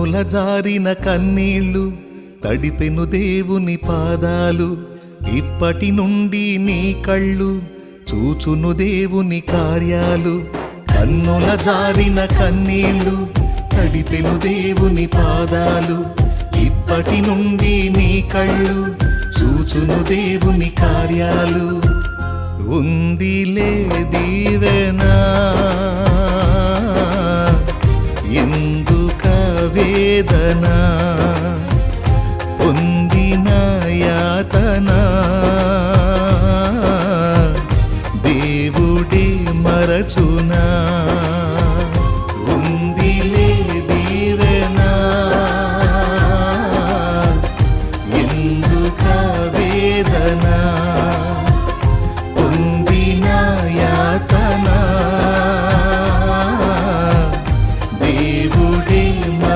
కన్నుల జారిన కన్నీళ్ళు తడిపెను దేవుని పాదాలు. ఇప్పటి నుండి నీ కళ్ళు చూచును దేవుని కార్యాలు. కన్నుల జారిన కన్నీళ్ళు తడిపెను దేవుని పాదాలు. ఇప్పటి నుండి నీ కళ్ళు చూచును దేవుని కార్యాలు. ఉందిలే దీవెనా ఎందుక వేదనా.